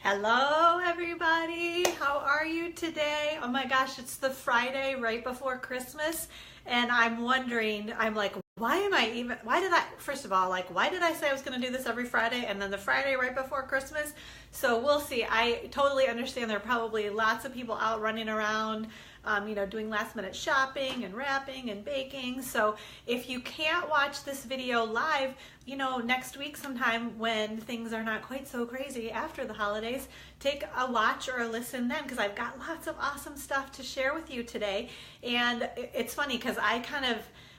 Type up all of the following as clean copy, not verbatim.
Hello everybody, how are you today? Oh my gosh, it's the Friday right before Christmas and I'm wondering, I'm like, first of all, why did I say I was going to do this every Friday and then the Friday right before Christmas? So we'll see. I totally understand there are probably lots of people out running around, doing last minute shopping and wrapping and baking. So if you can't watch this video live, next week sometime when things are not quite so crazy after the holidays, take a watch or a listen then, because I've got lots of awesome stuff to share with you today. And it's funny because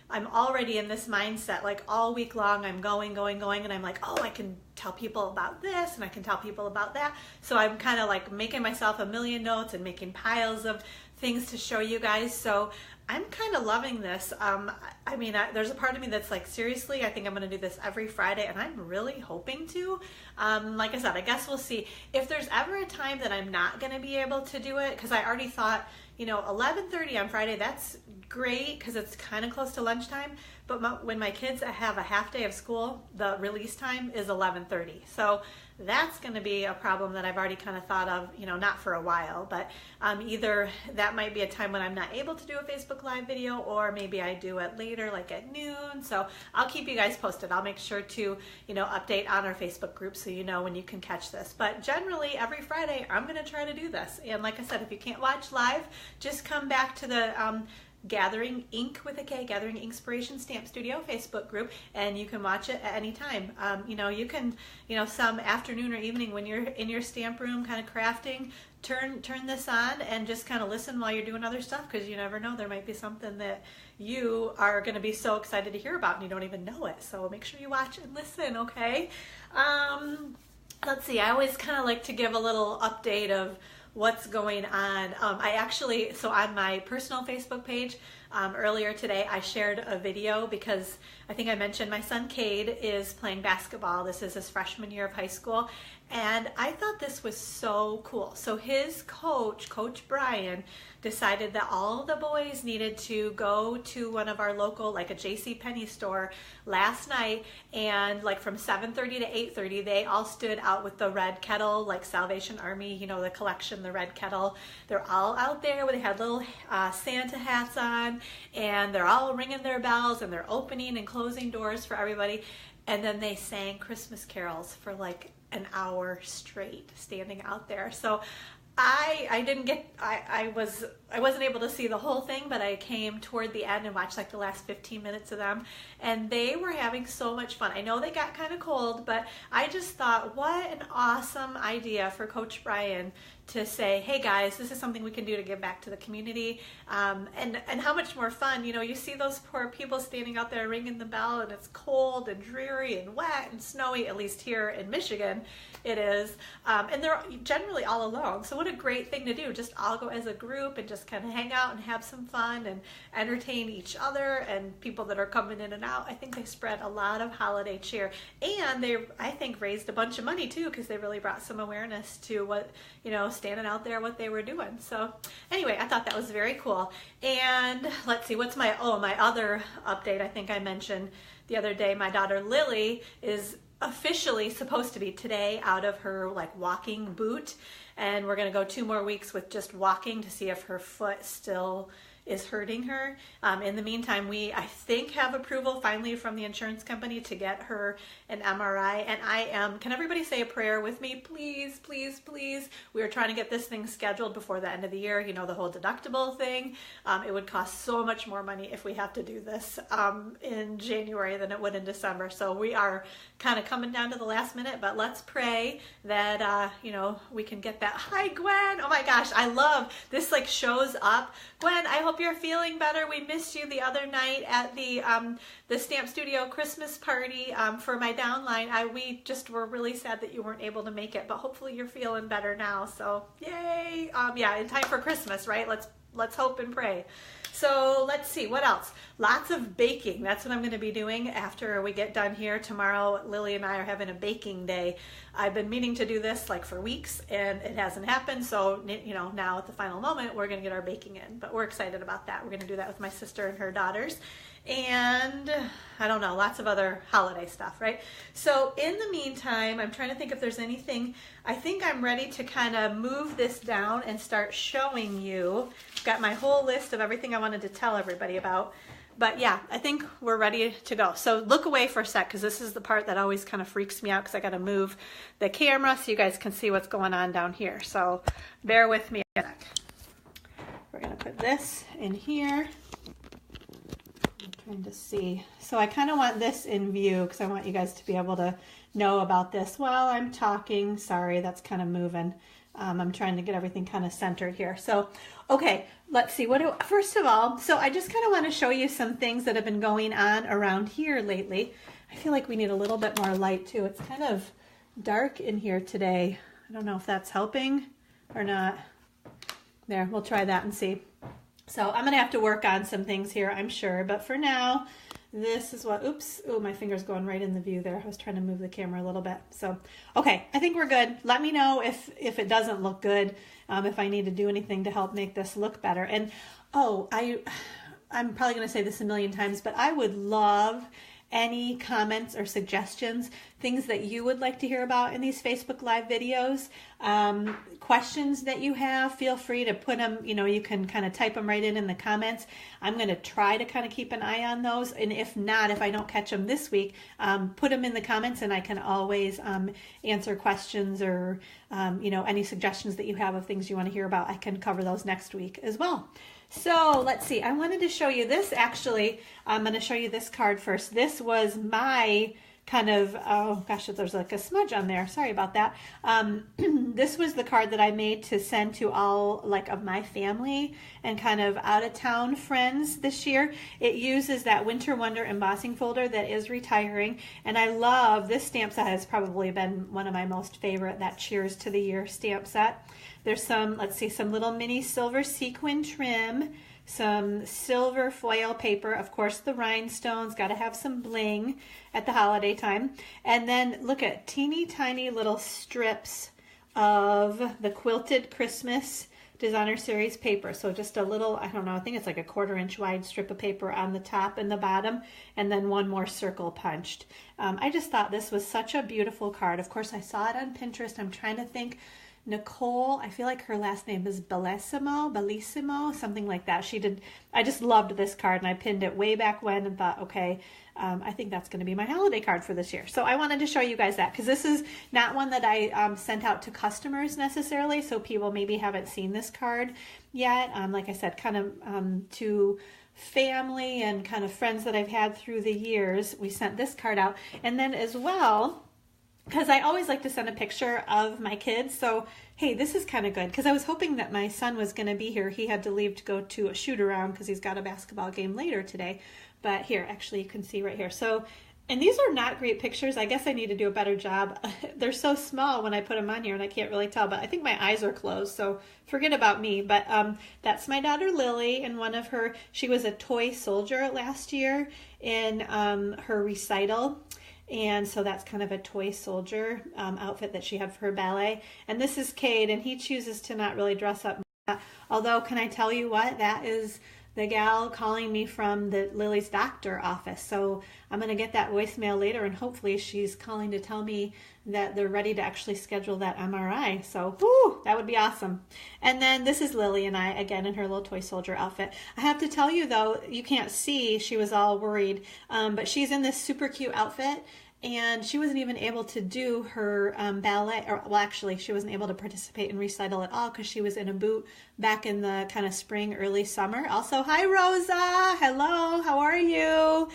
I'm already in this mindset, like all week long I'm going, and I'm like, oh, I can tell people about this and I can tell people about that. So I'm kind of like making myself a million notes and making piles of things to show you guys. So I'm kind of loving this. There's a part of me that's like, seriously, I think I'm going to do this every Friday, and I'm really hoping to. Like I said, I guess we'll see. If there's ever a time that I'm not going to be able to do it, because I already thought, 11:30 on Friday, that's great because it's kind of close to lunchtime. But when my kids have a half day of school, the release time is 11:30. So that's going to be a problem that I've already kind of thought of, not for a while, but either that might be a time when I'm not able to do a Facebook Live video, or maybe I do it later, like at noon. So I'll keep you guys posted. I'll make sure to, update on our Facebook group so you know when you can catch this. But generally, every Friday, I'm going to try to do this. And like I said, if you can't watch live, just come back to the Gathering Ink with a K, Gathering Inkspiration Stamp Studio Facebook group, and you can watch it at any time. You can, some afternoon or evening when you're in your stamp room kind of crafting, turn this on and just kind of listen while you're doing other stuff, because you never know, there might be something that you are going to be so excited to hear about and you don't even know it. So make sure you watch and listen, okay? Let's see, I always kind of like to give a little update of what's going on. So on my personal Facebook page, earlier today, I shared a video because I think I mentioned my son Cade is playing basketball. This is his freshman year of high school. And I thought this was so cool. So his coach, Coach Brian, decided that all the boys needed to go to one of our local, like a JCPenney store last night, and like from 7:30 to 8:30, they all stood out with the red kettle, like Salvation Army, the collection, the red kettle. They're all out there where they had little Santa hats on, and they're all ringing their bells, and they're opening and closing doors for everybody. And then they sang Christmas carols for like an hour straight, standing out there. So I wasn't able to see the whole thing, but I came toward the end and watched like the last 15 minutes of them, and they were having so much fun. I know they got kind of cold, but I just thought, what an awesome idea for Coach Brian to say, hey guys, this is something we can do to give back to the community, and how much more fun, you see those poor people standing out there ringing the bell, and it's cold and dreary and wet and snowy, at least here in Michigan it is, and they're generally all alone. So what a great thing to do, just all go as a group and just kind of hang out and have some fun and entertain each other and people that are coming in and out. I think they spread a lot of holiday cheer, and they, I think, raised a bunch of money too, because they really brought some awareness to what, standing out there, what they were doing. So anyway, I thought that was very cool. And let's see, what's my other update? I think I mentioned the other day, my daughter Lily is officially supposed to be today out of her like walking boot, and we're going to go 2 more weeks with just walking to see if her foot still is hurting her. In the meantime, we, I think, have approval finally from the insurance company to get her an MRI, and can everybody say a prayer with me, please, please, please? We are trying to get this thing scheduled before the end of the year, the whole deductible thing. It would cost so much more money if we have to do this in January than it would in December. So we are kind of coming down to the last minute, but let's pray that, we can get that. Hi, Gwen. Oh my gosh, I love this, like shows up. Gwen, I hope you're feeling better. We missed you the other night at the Stamp Studio Christmas party for my downline. We just were really sad that you weren't able to make it, but hopefully you're feeling better now. So yay! Yeah, in time for Christmas, right? Let's hope and pray. So let's see, what else? Lots of baking. That's what I'm going to be doing after we get done here. Tomorrow, Lily and I are having a baking day. I've been meaning to do this like for weeks and it hasn't happened. So, you know, now at the final moment, we're going to get our baking in, but we're excited about that. We're going to do that with my sister and her daughters. And I don't know, lots of other holiday stuff, right? So in the meantime, I'm trying to think if there's anything. I think I'm ready to kind of move this down and start showing you. I've got my whole list of everything I wanted to tell everybody about. But yeah, I think we're ready to go. So look away for a sec, because this is the part that always kind of freaks me out, because I got to move the camera so you guys can see what's going on down here. So bear with me a sec. We're going to put this in here. I'm trying to see. So I kind of want this in view because I want you guys to be able to know about this while I'm talking. Sorry, that's kind of moving. I'm trying to get everything kind of centered here. So, okay, let's see. First of all, so I just kind of want to show you some things that have been going on around here lately. I feel like we need a little bit more light too. It's kind of dark in here today. I don't know if that's helping or not. There, we'll try that and see. So I'm going to have to work on some things here, I'm sure. But for now, this is what, oops, oh, my finger's going right in the view there. I was trying to move the camera a little bit. So, okay, I think we're good. Let me know if it doesn't look good, if I need to do anything to help make this look better. And, oh, I'm probably going to say this a million times, but I would love any comments or suggestions, things that you would like to hear about in these Facebook Live videos, questions that you have, feel free to put them, you know, you can kind of type them right in the comments. I'm going to try to kind of keep an eye on those. And if not, if I don't catch them this week, put them in the comments and I can always answer questions or, you know, any suggestions that you have of things you want to hear about. I can cover those next week as well. So let's see, I wanted to show you this actually. I'm going to show you this card first. This was my kind of, oh gosh, there's like a smudge on there. Sorry about that. This was the card that I made to send to all like of my family and kind of out of town friends this year. It uses that Winter Wonder embossing folder that is retiring. And I love this stamp set. Has probably been one of my most favorite, that Cheers to the Year stamp set. There's some, let's see, some little mini silver sequin trim, some silver foil paper, of course the rhinestones, got to have some bling at the holiday time. And then look at teeny tiny little strips of the quilted Christmas designer series paper. So just a little, I don't know, I think it's like a 1/4 inch wide strip of paper on the top and the bottom, and then one more circle punched. I just thought this was such a beautiful card. Of course, I saw it on Pinterest. I'm trying to think. Nicole, I feel like her last name is Bellissimo, something like that. She did. I just loved this card and I pinned it way back when and thought, okay, I think that's going to be my holiday card for this year. So I wanted to show you guys that because this is not one that I sent out to customers necessarily. So people maybe haven't seen this card yet. Like I said, kind of to family and kind of friends that I've had through the years, we sent this card out. And then as well, because I always like to send a picture of my kids. So, hey, this is kind of good because I was hoping that my son was going to be here. He had to leave to go to a shoot around because he's got a basketball game later today. But here, actually, you can see right here. So, and these are not great pictures. I guess I need to do a better job. They're so small when I put them on here and I can't really tell, but I think my eyes are closed, so forget about me. But that's my daughter Lily, and one of her, she was a toy soldier last year in her recital. And so that's kind of a toy soldier outfit that she had for her ballet. And this is Cade, and he chooses to not really dress up. Although, can I tell you what? That is the gal calling me from the Lily's doctor office. So I'm going to get that voicemail later, and hopefully she's calling to tell me that they're ready to actually schedule that MRI. So, whoo, that would be awesome. And then this is Lily and I, again, in her little toy soldier outfit. I have to tell you, though, you can't see, she was all worried, but she's in this super cute outfit. And she wasn't even able to do her ballet, or well, actually, she wasn't able to participate in recital at all because she was in a boot back in the kind of spring, early summer. Also, hi, Rosa. Hello. How are you?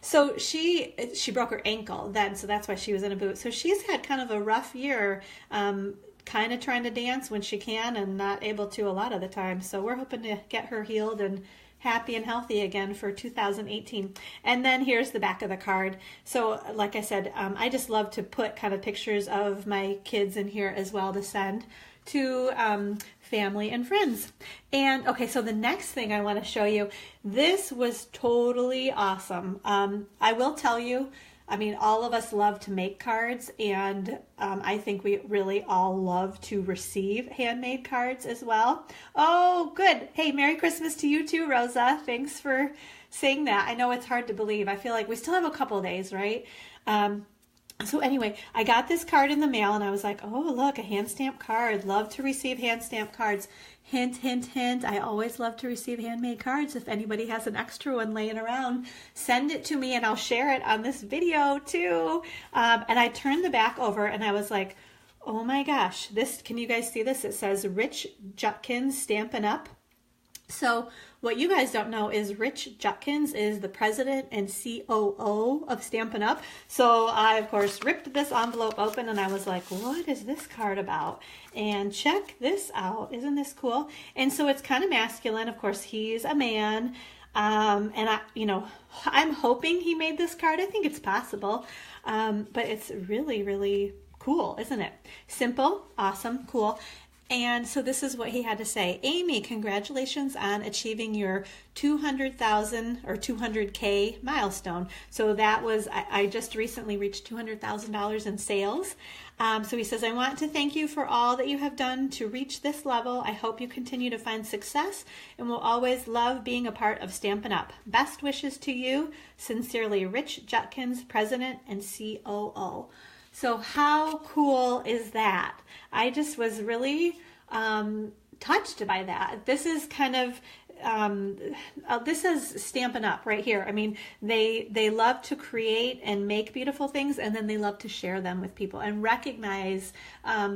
So she broke her ankle then, so that's why she was in a boot. So she's had kind of a rough year, kind of trying to dance when she can and not able to a lot of the time. So we're hoping to get her healed and happy and healthy again for 2018. And then here's the back of the card. So like I said, I just love to put kind of pictures of my kids in here as well to send to family and friends. And okay, so the next thing I want to show you, this was totally awesome. I will tell you, I mean, all of us love to make cards, and I think we really all love to receive handmade cards as well. Oh, good. Hey, Merry Christmas to you too, Rosa. Thanks for saying that. I know it's hard to believe. I feel like we still have a couple days, right? So anyway, I got this card in the mail, and I was like, oh, look, a hand stamped card. Love to receive hand stamped cards. Hint, hint, hint. I always love to receive handmade cards. If anybody has an extra one laying around, send it to me and I'll share it on this video too. And I turned the back over and I was like, oh my gosh, this, can you guys see this? It says Rich Judkins Stampin' Up. So what you guys don't know is Rich Judkins is the president and COO of Stampin' Up. So I, of course, ripped this envelope open and I was like, what is this card about? And check this out. Isn't this cool? And so it's kind of masculine. Of course, he's a man. And I'm hoping he made this card. I think it's possible. But it's really, really cool, isn't it? Simple, awesome, cool. And so this is what he had to say. Amy, congratulations on achieving your 200,000 or 200K milestone. So that was, I just recently reached $200,000 in sales. So he says, I want to thank you for all that you have done to reach this level. I hope you continue to find success and will always love being a part of Stampin' Up. Best wishes to you. Sincerely, Rich Judkins, President and COO. So how cool is that? I just was really touched by that. This is kind of, this is Stampin' Up right here. I mean, they love to create and make beautiful things, and then they love to share them with people and recognize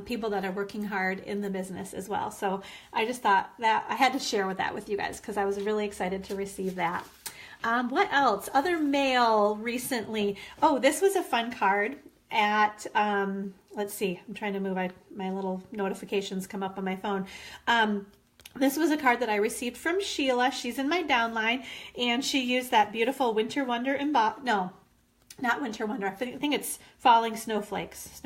people that are working hard in the business as well. So I just thought that I had to share that with you guys because I was really excited to receive that. What else? Other mail recently. Oh, this was a fun card. At, let's see, I'm trying to move, my little notifications come up on my phone. This was a card that I received from Sheila. She's in my downline, and she used that beautiful Winter Wonder no, not Winter Wonder. I think it's Falling Snowflakes.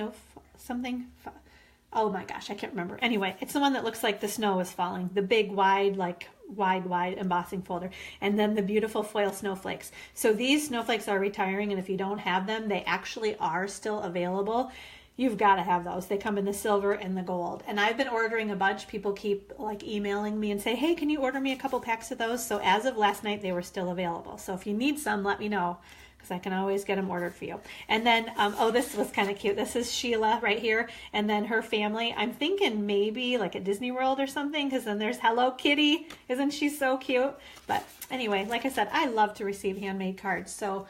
Oh my gosh, I can't remember. Anyway, it's the one that looks like the snow is falling. The big, wide, wide embossing folder, and then the beautiful foil snowflakes. So these snowflakes are retiring, and if you don't have them, they actually are still available. You've got to have those. They come in the silver and the gold, and I've been ordering a bunch. People keep like emailing me and say, hey, can you order me a couple packs of those? So as of last night, they were still available. So if you need some, let me know, because I can always get them ordered for you. And then, oh, this was kind of cute. This is Sheila right here, and then her family. I'm thinking maybe like at Disney World or something, because then there's Hello Kitty. Isn't she so cute? But anyway, like I said, I love to receive handmade cards. So,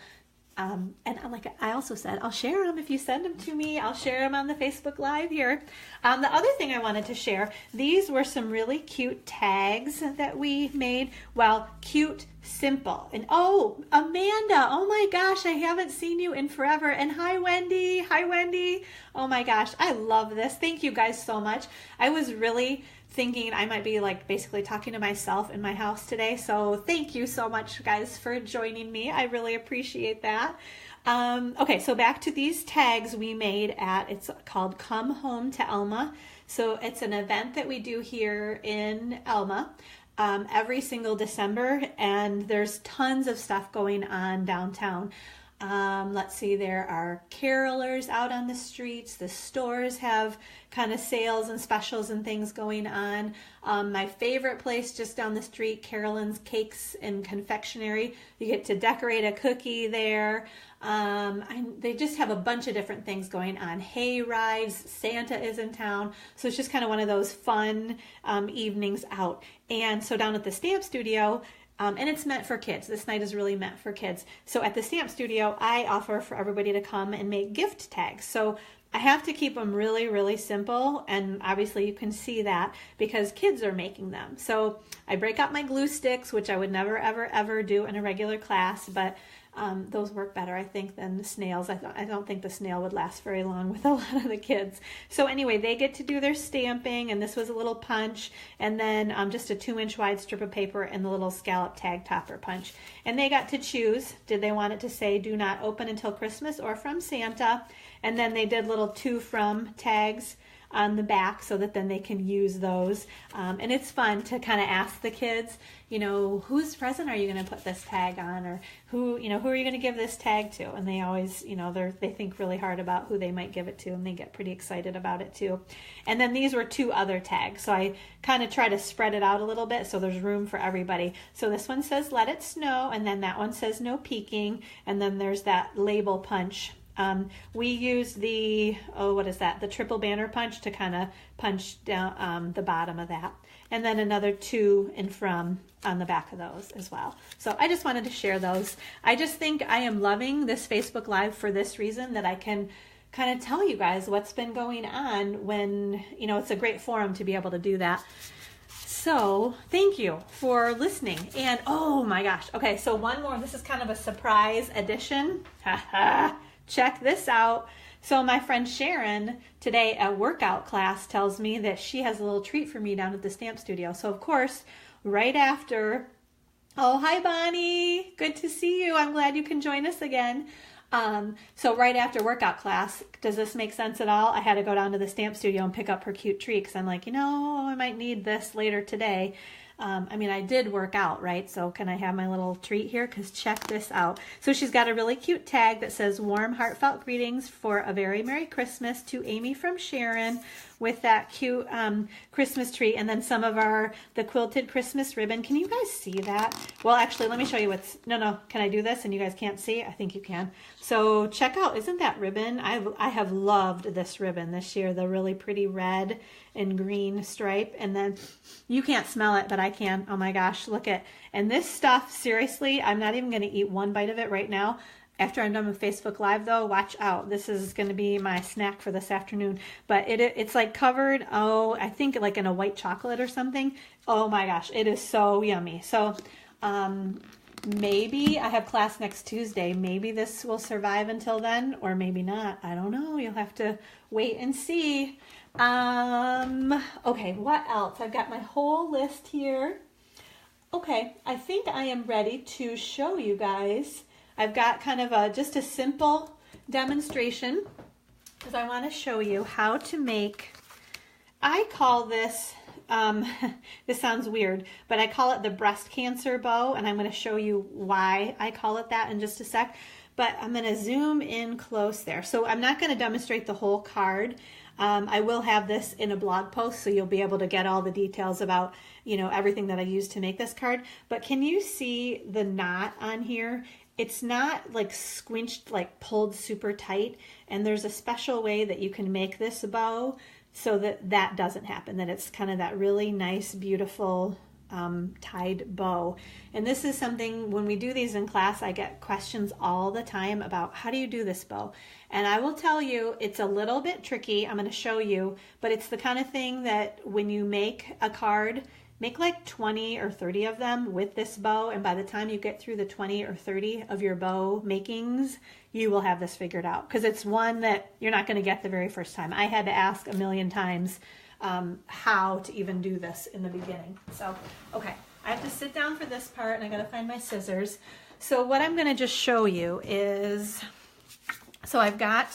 and like I also said, I'll share them if you send them to me. I'll share them on the Facebook Live here. The other thing I wanted to share, these were some really cute tags that we made. Well, cute, simple. And oh, Amanda, oh my gosh, I haven't seen you in forever. And hi, Wendy. Hi, Wendy. Oh my gosh, I love this. Thank you guys so much. I was really thinking I might be like basically talking to myself in my house today. So thank you so much, guys, for joining me. I really appreciate that. Okay, so back to these tags we made at, it's called Come Home to Elma. So it's an event that we do here in Elma every single December, and there's tons of stuff going on downtown. Let's see, there are carolers out on the streets. The stores have kind of sales and specials and things going on. My favorite place just down the street, Carolyn's Cakes and Confectionery. You get to decorate a cookie there. They just have a bunch of different things going on. Hay rides, Santa is in town. So it's just kind of one of those fun evenings out. And so down at the Stamp Studio, and it's meant for kids. This night is really meant for kids. So at the Stamp Studio, I offer for everybody to come and make gift tags. So I have to keep them really, really simple. And obviously you can see that because kids are making them. So I break out my glue sticks, which I would never, ever, ever do in a regular class. But those work better, I think, than the snails. I don't think the snail would last very long with a lot of the kids. So anyway, they get to do their stamping, and this was a little punch, and then just a 2-inch wide strip of paper and the little scallop tag topper punch. And they got to choose, did they want it to say do not open until Christmas or from Santa? And then they did little to from tags. on the back so that then they can use those. And it's fun to kind of ask the kids, you know, whose present are you going to put this tag on, or who are you going to give this tag to? And they always, you know, they think really hard about who they might give it to, and they get pretty excited about it too. And then these were 2 other tags, so I kind of try to spread it out a little bit so there's room for everybody. So this one says let it snow, and then that one says no peeking, and then there's that label punch. We use the, the triple banner punch to kind of punch down the bottom of that. And then another to and from on the back of those as well. So I just wanted to share those. I just think I am loving this Facebook Live for this reason, that I can kind of tell you guys what's been going on when, you know, it's a great forum to be able to do that. So thank you for listening. And oh my gosh. Okay, so one more. This is kind of a surprise edition. Check this out. So my friend Sharon today at workout class tells me that she has a little treat for me down at the stamp studio. So of course, right after, oh, hi Bonnie, good to see you. I'm glad you can join us again. So right after workout class, does this make sense at all? I had to go down to the stamp studio and pick up her cute treat because I'm like, you know, I might need this later today. I mean, I did work out, right? So can I have my little treat here? Because check this out. So she's got a really cute tag that says warm, heartfelt greetings for a very Merry Christmas to Amy from Sharon, with that cute Christmas tree, and then some of the quilted Christmas ribbon. Can you guys see that? Well, actually, let me show you what's, no, can I do this and you guys can't see? I think you can. So check out, isn't that ribbon? I have loved this ribbon this year, the really pretty red and green stripe, and then you can't smell it, but I can. Oh my gosh, look at, and this stuff, seriously, I'm not even going to eat one bite of it right now. After I'm done with Facebook Live though, watch out. This is going to be my snack for this afternoon. But it's like covered, I think like in a white chocolate or something. Oh my gosh, it is so yummy. So maybe I have class next Tuesday. Maybe this will survive until then, or maybe not. I don't know. You'll have to wait and see. Okay, what else? I've got my whole list here. Okay, I think I am ready to show you guys. I've got kind of just a simple demonstration because I want to show you how to make, I call this, this sounds weird, but I call it the breast cancer bow, and I'm going to show you why I call it that in just a sec. But I'm going to zoom in close there. So I'm not going to demonstrate the whole card. I will have this in a blog post, so you'll be able to get all the details about, you know, everything that I used to make this card. But can you see the knot on here? It's not like squinched, like pulled super tight. And there's a special way that you can make this bow so that that doesn't happen, that it's kind of that really nice, beautiful tied bow. And this is something, when we do these in class, I get questions all the time about how do you do this bow? And I will tell you, it's a little bit tricky. I'm going to show you, but it's the kind of thing that when you make a card, make like 20 or 30 of them with this bow, and by the time you get through the 20 or 30 of your bow makings, you will have this figured out, because it's one that you're not going to get the very first time. I had to ask a million times how to even do this in the beginning. So, okay, I have to sit down for this part, and I got to find my scissors. So what I'm going to just show you is, so I've got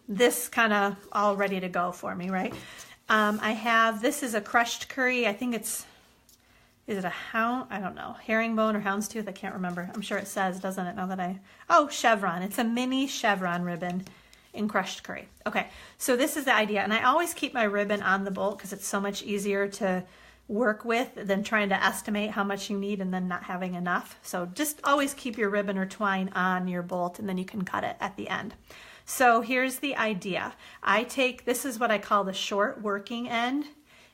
this kind of all ready to go for me, right? I have, this is a crushed curry. I think it's, is it a hound? I don't know. Herringbone or houndstooth? I can't remember. I'm sure it says, doesn't it? Now that oh, chevron. It's a mini chevron ribbon in crushed curry. Okay, so this is the idea. And I always keep my ribbon on the bolt because it's so much easier to work with than trying to estimate how much you need and then not having enough. So just always keep your ribbon or twine on your bolt, and then you can cut it at the end. So here's the idea. I take, this is what I call the short working end,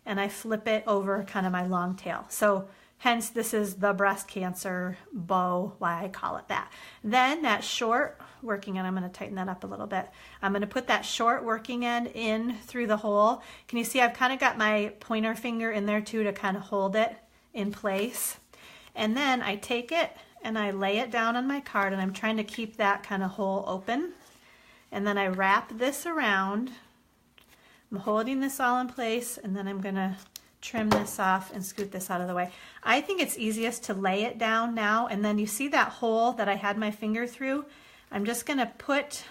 and I flip it over kind of my long tail. So hence this is the breast cancer bow, why I call it that. Then that short working end, I'm going to tighten that up a little bit. I'm going to put that short working end in through the hole. Can you see I've kind of got my pointer finger in there too to kind of hold it in place. And then I take it and I lay it down on my card, and I'm trying to keep that kind of hole open. And then I wrap this around. I'm holding this all in place, and then I'm going to trim this off and scoot this out of the way. I think it's easiest to lay it down now, and then you see that hole that I had my finger through? I'm just going to put,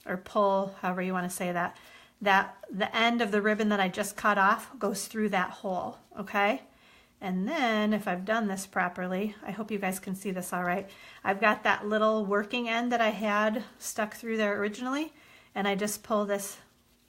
or pull, however you want to say that, that the end of the ribbon that I just cut off goes through that hole, okay? And then if I've done this properly, I hope you guys can see this all right. I've got that little working end that I had stuck through there originally, and I just pull this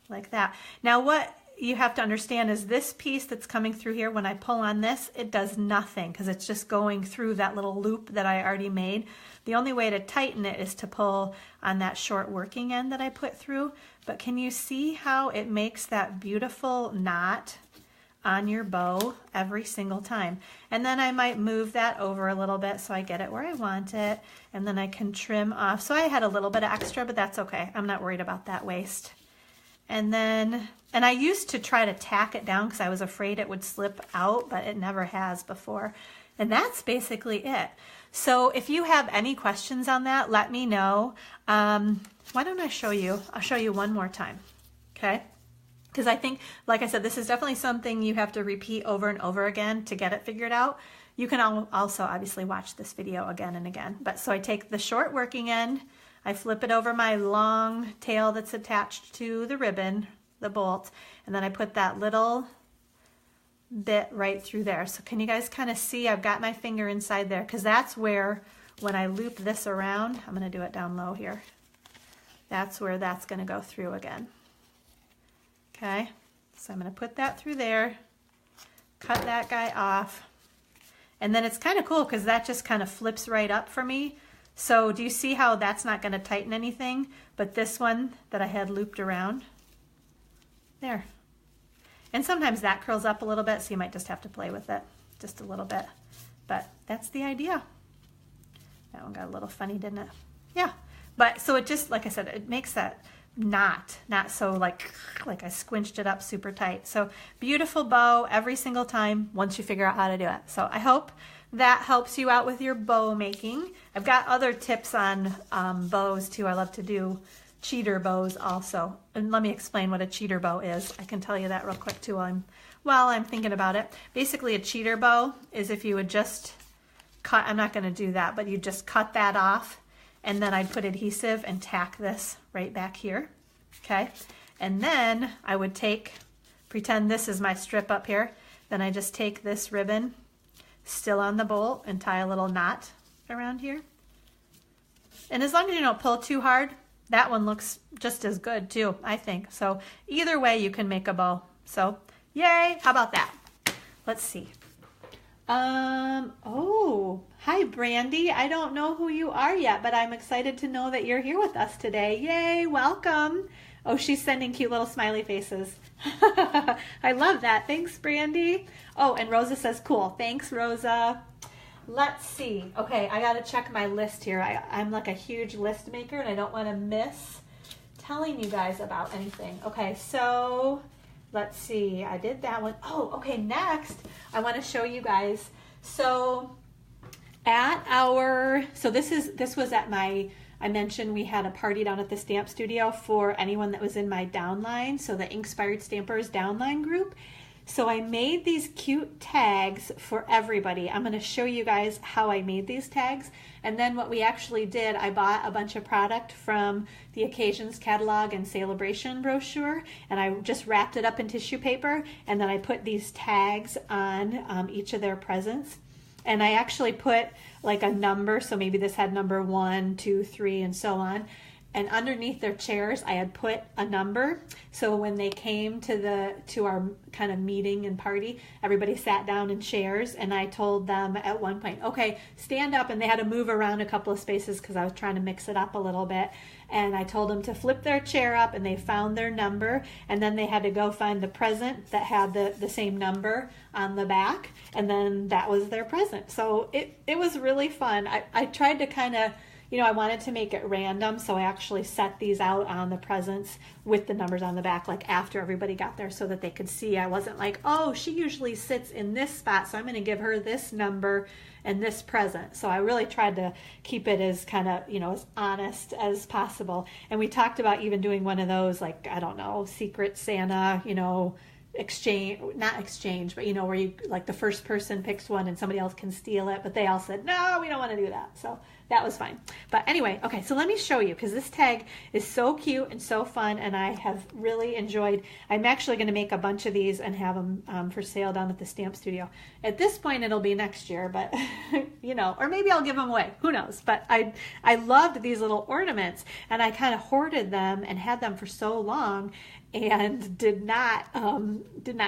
like that. Now what you have to understand is this piece that's coming through here, when I pull on this, it does nothing because it's just going through that little loop that I already made. The only way to tighten it is to pull on that short working end that I put through. But can you see how it makes that beautiful knot on your bow every single time? And then I might move that over a little bit so I get it where I want it, and then I can trim off. So I had a little bit of extra, but that's okay. I'm not worried about that waste. And then, and I used to try to tack it down because I was afraid it would slip out, but it never has before. And that's basically it. So if you have any questions on that, let me know. Why don't I show you? I'll show you one more time, okay? Because I think, like I said, this is definitely something you have to repeat over and over again to get it figured out. You can also obviously watch this video again and again. But so I take the short working end, I flip it over my long tail that's attached to the ribbon, the bolt, and then I put that little bit right through there. So can you guys kind of see I've got my finger inside there, because that's where when I loop this around, I'm going to do it down low here. That's where that's going to go through again. Okay, so I'm going to put that through there, cut that guy off, and then it's kind of cool because that just kind of flips right up for me. So do you see how that's not going to tighten anything, but this one that I had looped around, there. And sometimes that curls up a little bit, so you might just have to play with it just a little bit. But that's the idea. That one got a little funny, didn't it? Yeah, but so it just, like I said, it makes that not so like I squinched it up super tight. So beautiful bow every single time once you figure out how to do it. So I hope that helps you out with your bow making. I've got other tips on bows too. I love to do cheater bows also. And let me explain what a cheater bow is. I can tell you that real quick too while I'm thinking about it. Basically a cheater bow is if you would just cut, I'm not going to do that, but you just cut that off, and then I'd put adhesive and tack this right back here, okay? And then I would pretend this is my strip up here, then I just take this ribbon still on the bolt and tie a little knot around here. And as long as you don't pull too hard, that one looks just as good too, I think. So either way you can make a bow. So yay, how about that? Let's see. Oh, hi Brandy. I don't know who you are yet, but I'm excited to know that you're here with us today. Yay, welcome. Oh, she's sending cute little smiley faces. I love that. Thanks, Brandy. Oh, and Rosa says cool. Thanks, Rosa. Let's see. Okay, I got to check my list here. I'm like a huge list maker, and I don't want to miss telling you guys about anything. Okay, so let's see. I did that one. Oh, okay, next I want to show you guys. So this was at I mentioned we had a party down at the stamp studio for anyone that was in my downline, so the Inkspired Stampers downline group. So I made these cute tags for everybody. I'm going to show you guys how I made these tags. And then what we actually did, I bought a bunch of product from the Occasions catalog and Celebration brochure, and I just wrapped it up in tissue paper, and then I put these tags on each of their presents. And I actually put like a number, so maybe this had number 1, 2, 3, and so on. And underneath their chairs, I had put a number. So when they came to our kind of meeting and party, everybody sat down in chairs, and I told them at one point, okay, stand up. And they had to move around a couple of spaces because I was trying to mix it up a little bit. And I told them to flip their chair up, and they found their number. And then they had to go find the present that had the same number on the back. And then that was their present. So it was really fun. I tried to kind of, I wanted to make it random, so I actually set these out on the presents with the numbers on the back, like after everybody got there, so that they could see. I wasn't like, oh, she usually sits in this spot, so I'm going to give her this number and this present. So I really tried to keep it as kind of, as honest as possible. And we talked about even doing one of those, like, I don't know, Secret Santa, not exchange, but where you, like, the first person picks one and somebody else can steal it, but they all said, no, we don't want to do that. So that was fine. But anyway, okay, so let me show you, because this tag is so cute and so fun, and I have really enjoyed. I'm actually going to make a bunch of these and have them for sale down at the stamp studio. At this point, it'll be next year, but you know, or maybe I'll give them away. Who knows? But I loved these little ornaments, and I kind of hoarded them and had them for so long, and did not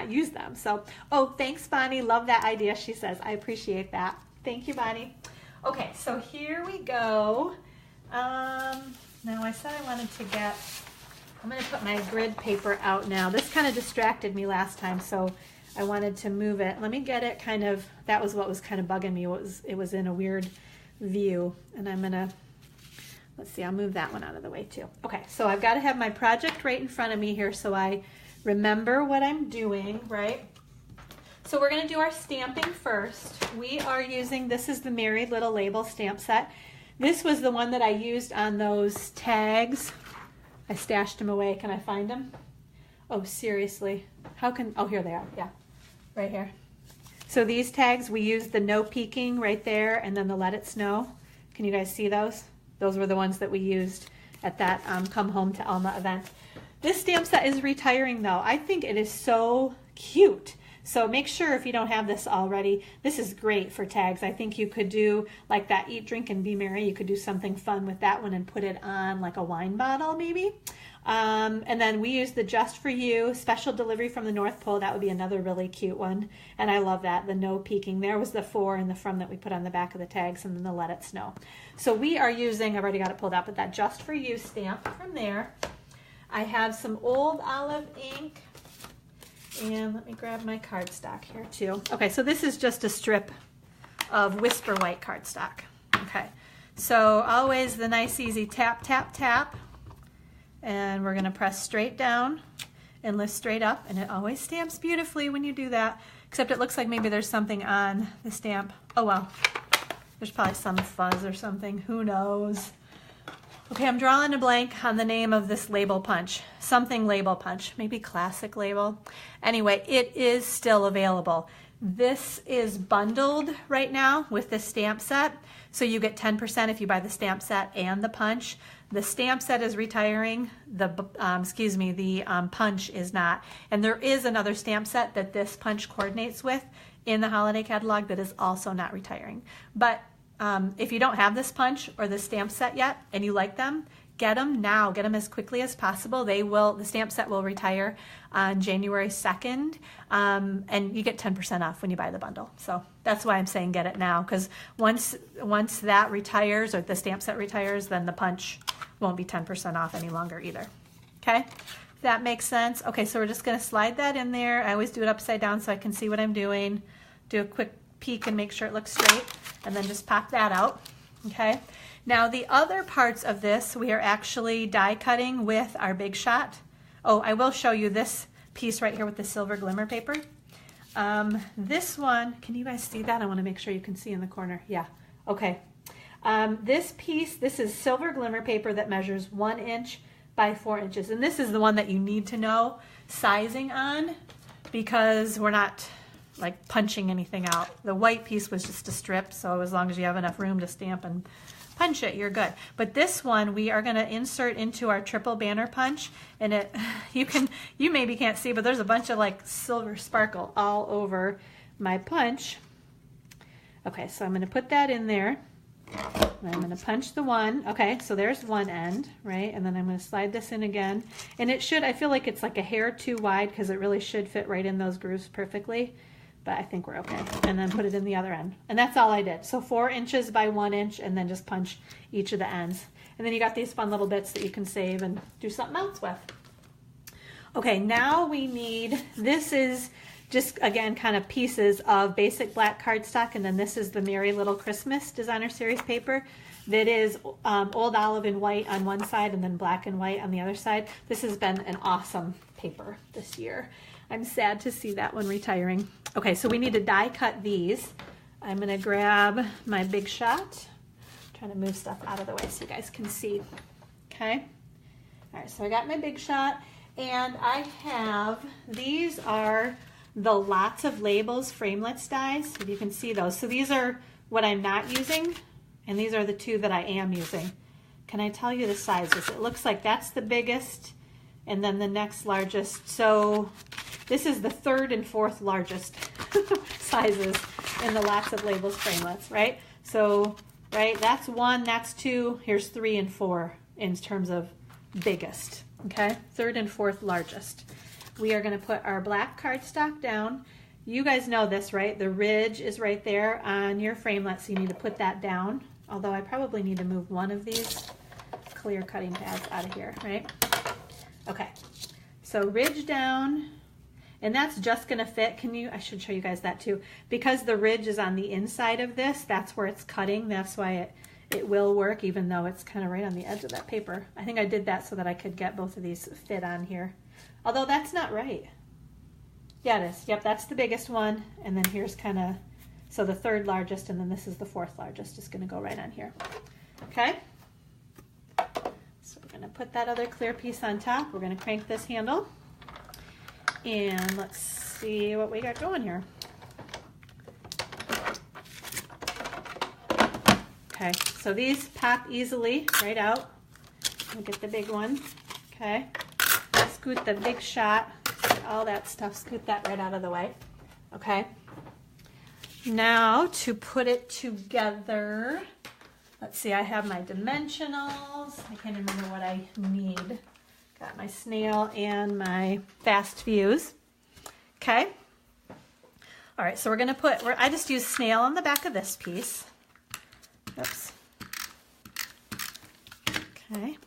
use them. So, oh, thanks, Bonnie. Love that idea, she says. I appreciate that. Thank you, Bonnie. Okay, so here we go. Now I said I wanted to get, I'm going to put my grid paper out now. This kind of distracted me last time, so I wanted to move it. Let me get it kind of, that was what was kind of bugging me. It was in a weird view, and I'm going to, let's see, I'll move that one out of the way too. Okay, so I've got to have my project right in front of me here so I remember what I'm doing, right? So we're going to do our stamping first. We are using, this is the Merry Little Label stamp set. This was the one that I used on those tags. I stashed them away. Can I find them? Oh, seriously. How can, oh, here they are. Yeah, right here. So these tags, we used the no peeking right there and then the let it snow. Can you guys see those? Those were the ones that we used at that Come Home to Alma event. This stamp set is retiring though. I think it is so cute. So make sure if you don't have this already, this is great for tags. I think you could do like that Eat, Drink, and Be Merry. You could do something fun with that one and put it on like a wine bottle maybe. And then we use the Just For You special delivery from the North Pole. That would be another really cute one. And I love that, the no peeking. There was the for and the from that we put on the back of the tags, and then the Let It Snow. So we are using, I've already got it pulled out, but that Just For You stamp from there. I have some old olive ink. And let me grab my cardstock here too. Okay, so this is just a strip of Whisper White cardstock. Okay, so always the nice easy tap, tap, tap. And we're gonna press straight down and lift straight up, and it always stamps beautifully when you do that, except it looks like maybe there's something on the stamp. Oh well, there's probably some fuzz or something, who knows. Okay, I'm drawing a blank on the name of this label punch. Something label punch, maybe classic label. Anyway, it is still available. This is bundled right now with the stamp set, so you get 10% if you buy the stamp set and the punch. The stamp set is retiring, the punch is not. And there is another stamp set that this punch coordinates with in the holiday catalog that is also not retiring. But if you don't have this punch or the stamp set yet and you like them, get them now. Get them as quickly as possible. The stamp set will retire on January 2nd, and you get 10% off when you buy the bundle. So that's why I'm saying get it now, because once that retires or the stamp set retires, then the punch won't be 10% off any longer either. Okay, if that makes sense. Okay, so we're just going to slide that in there. I always do it upside down so I can see what I'm doing. Do a quick peek and make sure it looks straight, and then just pop that out. Okay, now the other parts of this we are actually die cutting with our Big Shot. Oh, I will show you this piece right here with the silver glimmer paper. This one, can you guys see that? I want to make sure you can see in the corner. Yeah, okay. This piece, this is silver glimmer paper that measures 1 inch by 4 inches, and this is the one that you need to know sizing on, because we're not like punching anything out. The white piece was just a strip, so as long as you have enough room to stamp and punch it, you're good. But this one we are going to insert into our triple banner punch, and it you maybe can't see, but there's a bunch of like silver sparkle all over my punch. Okay, so I'm going to put that in there. And I'm going to punch the one. Okay, so there's one end, right? And then I'm going to slide this in again. And it should, I feel like it's like a hair too wide because it really should fit right in those grooves perfectly. But I think we're okay. And then put it in the other end. And that's all I did. So 4 inches by 1 inch, and then just punch each of the ends. And then you got these fun little bits that you can save and do something else with. Okay, now we need, this is just, again, kind of pieces of basic black cardstock, and then this is the Merry Little Christmas Designer Series paper that is old olive and white on one side and then black and white on the other side. This has been an awesome paper this year. I'm sad to see that one retiring. Okay, so we need to die cut these. I'm gonna grab my Big Shot. I'm trying to move stuff out of the way so you guys can see. Okay, all right, so I got my Big Shot, and I have, these are the Lots of Labels framelits dies, if you can see those. So these are what I'm not using, and these are the two that I am using. Can I tell you the sizes? It looks like that's the biggest, and then the next largest. So this is the third and fourth largest sizes in the Lots of Labels framelits, right? So, right, that's 1, that's 2, here's 3 and 4 in terms of biggest, okay? Third and fourth largest. We are gonna put our black cardstock down. You guys know this, right? The ridge is right there on your framelit, so you need to put that down. Although I probably need to move one of these clear cutting pads out of here, right? Okay, so ridge down, and that's just gonna fit. I should show you guys that too. Because the ridge is on the inside of this, that's where it's cutting. That's why it will work, even though it's kind of right on the edge of that paper. I think I did that so that I could get both of these fit on here. Although that's not right. Yeah, it is. Yep, that's the biggest one. And then here's kind of, so the third largest, and then this is the fourth largest. Just gonna go right on here. Okay? So we're gonna put that other clear piece on top. We're gonna crank this handle. And let's see what we got going here. Okay, so these pop easily right out. We'll get the big one. Okay, scoot the big shot, all that stuff, scoot that right out of the way. Okay, now to put it together, let's see, I have my dimensionals. I can't remember what I need. Got my snail and my fast fuse. Okay. All right, so we're gonna put, I just use snail on the back of this piece. Oops. Okay.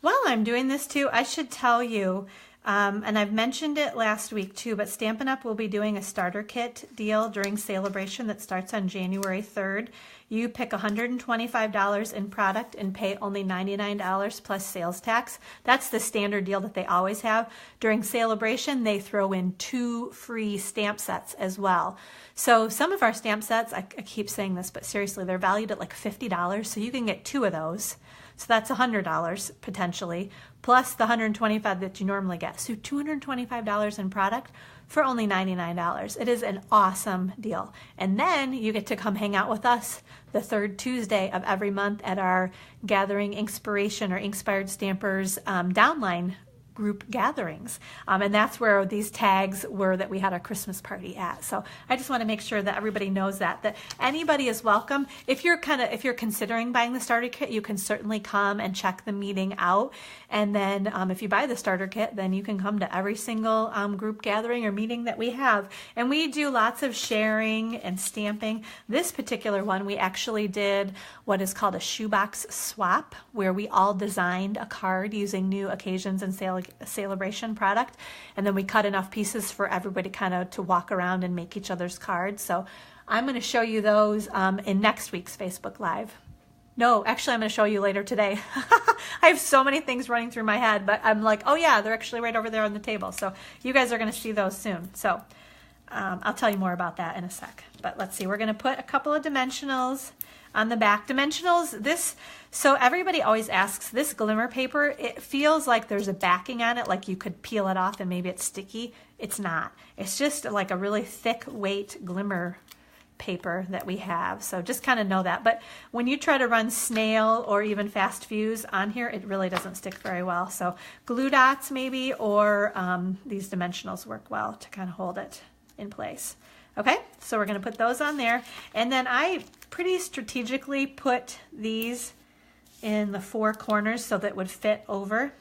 While I'm doing this too, I should tell you, and I've mentioned it last week too, but Stampin' Up! Will be doing a starter kit deal during Celebration that starts on January 3rd. You pick $125 in product and pay only $99 plus sales tax. That's the standard deal that they always have. During Celebration, they throw in 2 free stamp sets as well. So some of our stamp sets, I keep saying this, but seriously, they're valued at like $50, so you can get 2 of those. So that's $100 potentially, plus the $125 that you normally get. So $225 in product for only $99. It is an awesome deal. And then you get to come hang out with us the third Tuesday of every month at our Gathering Inkspiration or Inkspired Stampers downline group gatherings. And that's where these tags were that we had our Christmas party at. So I just want to make sure that everybody knows that anybody is welcome. If you're considering buying the starter kit, you can certainly come and check the meeting out. And then if you buy the starter kit, then you can come to every single group gathering or meeting that we have. And we do lots of sharing and stamping. This particular one, we actually did what is called a shoebox swap, where we all designed a card using new occasions and Celebration product, and then we cut enough pieces for everybody kind of to walk around and make each other's cards. So I'm going to show you those in next week's Facebook Live. No, actually I'm going to show you later today. I have so many things running through my head, but I'm like, oh yeah, they're actually right over there on the table. So you guys are going to see those soon. So I'll tell you more about that in a sec. But let's see, we're going to put a couple of dimensionals on the back. Dimensionals, so everybody always asks, this glimmer paper, it feels like there's a backing on it, like you could peel it off and maybe it's sticky. It's not. It's just like a really thick weight glimmer paper that we have. So just kind of know that. But when you try to run snail or even fast fuse on here, it really doesn't stick very well. So glue dots maybe, or these dimensionals work well to kind of hold it in place. Okay, so we're going to put those on there. And then I pretty strategically put these in the 4 corners so that it would fit over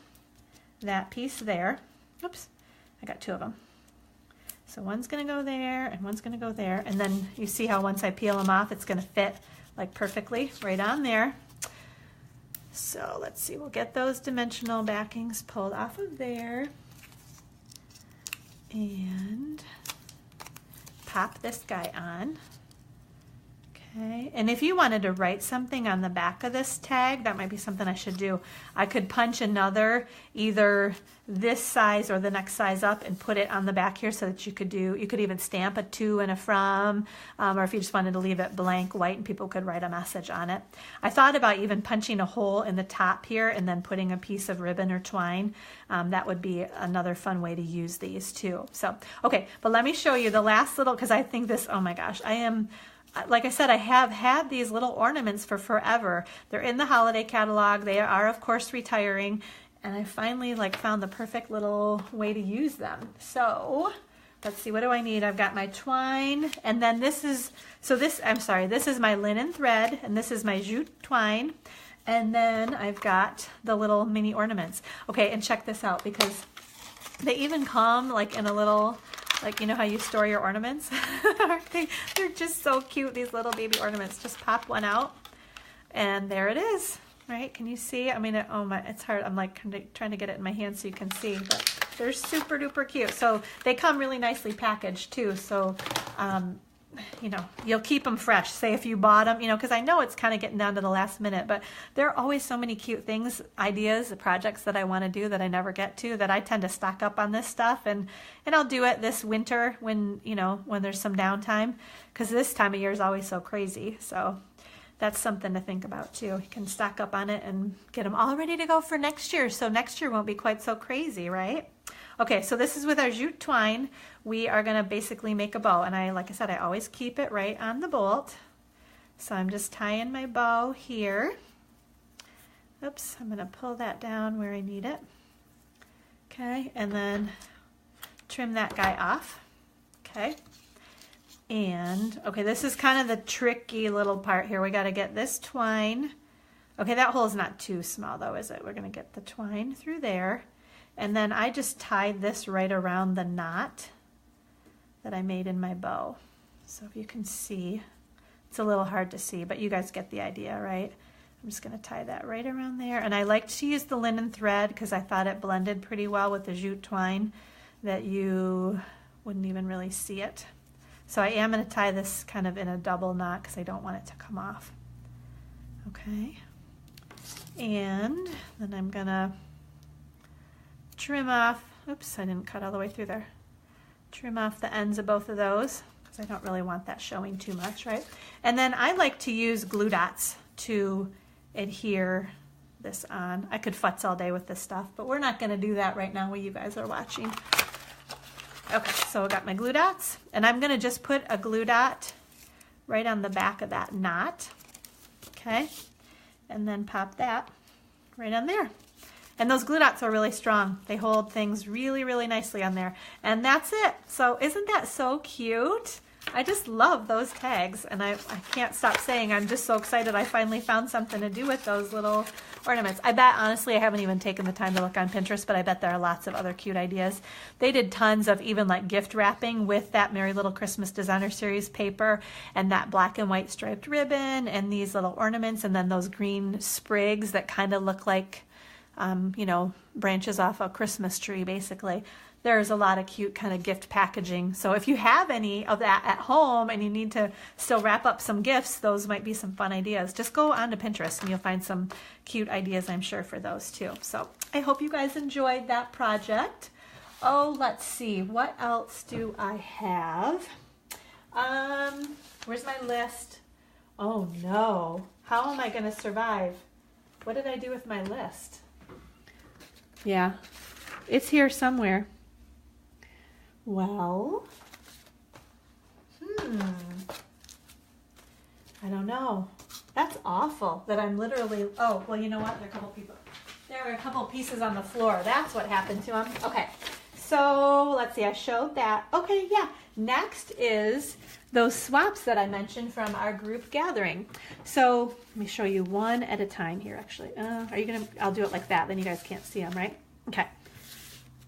that piece there. Oops, I got 2 of them. So one's going to go there and one's going to go there. And then you see how once I peel them off, it's going to fit like perfectly right on there. So let's see, we'll get those dimensional backings pulled off of there. And pop this guy on. Okay, and if you wanted to write something on the back of this tag, that might be something I should do. I could punch another, either this size or the next size up, and put it on the back here so that you could even stamp a to and a from, or if you just wanted to leave it blank white and people could write a message on it. I thought about even punching a hole in the top here and then putting a piece of ribbon or twine. That would be another fun way to use these too. So, okay, but let me show you the last little, because I think this, oh my gosh, like I said, I have had these little ornaments for forever. They're in the holiday catalog. They are, of course, retiring. And I finally like found the perfect little way to use them. So let's see, what do I need? I've got my twine, and then this is, this is my linen thread, and this is my jute twine. And then I've got the little mini ornaments. Okay, and check this out, because they even come like in a little, like, you know how you store your ornaments? Aren't they? They're just so cute, these little baby ornaments. Just pop one out, and there it is. Right? Can you see? I mean, it's hard. I'm like trying to get it in my hand so you can see, but they're super duper cute. So they come really nicely packaged too. So, you know, you'll keep them fresh. Say if you bought them, you know, because I know it's kind of getting down to the last minute, but there are always so many cute things, ideas, projects that I want to do that I never get to, that I tend to stock up on this stuff, and I'll do it this winter when, you know, when there's some downtime, because this time of year is always so crazy. So that's something to think about too. You can stock up on it and get them all ready to go for next year. So next year won't be quite so crazy, right? Okay, so this is with our jute twine. We are gonna basically make a bow. And like I said, I always keep it right on the bolt. So I'm just tying my bow here. Oops, I'm gonna pull that down where I need it. Okay, and then trim that guy off. Okay. And, okay, this is kind of the tricky little part here. We got to get this twine. Okay, that hole is not too small though, is it? We're going to get the twine through there. And then I just tied this right around the knot that I made in my bow. So if you can see, it's a little hard to see, but you guys get the idea, right? I'm just going to tie that right around there. And I like to use the linen thread because I thought it blended pretty well with the jute twine, that you wouldn't even really see it. So I am going to tie this kind of in a double knot because I don't want it to come off. Okay. And then I'm going to trim off, oops, I didn't cut all the way through there. Trim off the ends of both of those because I don't really want that showing too much, right? And then I like to use glue dots to adhere this on. I could futz all day with this stuff, but we're not going to do that right now while you guys are watching. Okay, so I got my glue dots, and I'm gonna just put a glue dot right on the back of that knot, okay? And then pop that right on there. And those glue dots are really strong. They hold things really, really nicely on there. And that's it. So isn't that so cute? I just love those tags, and I can't stop saying I'm just so excited I finally found something to do with those little ornaments. I bet, honestly, I haven't even taken the time to look on Pinterest, but I bet there are lots of other cute ideas. They did tons of even like gift wrapping with that Merry Little Christmas Designer Series paper and that black and white striped ribbon and these little ornaments, and then those green sprigs that kind of look like, you know, branches off a Christmas tree, basically. There's a lot of cute kind of gift packaging. So if you have any of that at home and you need to still wrap up some gifts, those might be some fun ideas. Just go onto Pinterest and you'll find some cute ideas, I'm sure, for those too. So I hope you guys enjoyed that project. Oh, let's see. What else do I have? Where's my list? Oh no. How am I going to survive? What did I do with my list? Yeah, it's here somewhere. Well, I don't know. That's awful that I'm literally, oh, well, you know what? There are a couple pieces on the floor. That's what happened to them. Okay, so let's see. I showed that. Okay, yeah. Next is those swaps that I mentioned from our group gathering. So let me show you one at a time here, actually. Are you going to, I'll do it like that. Then you guys can't see them, right? Okay.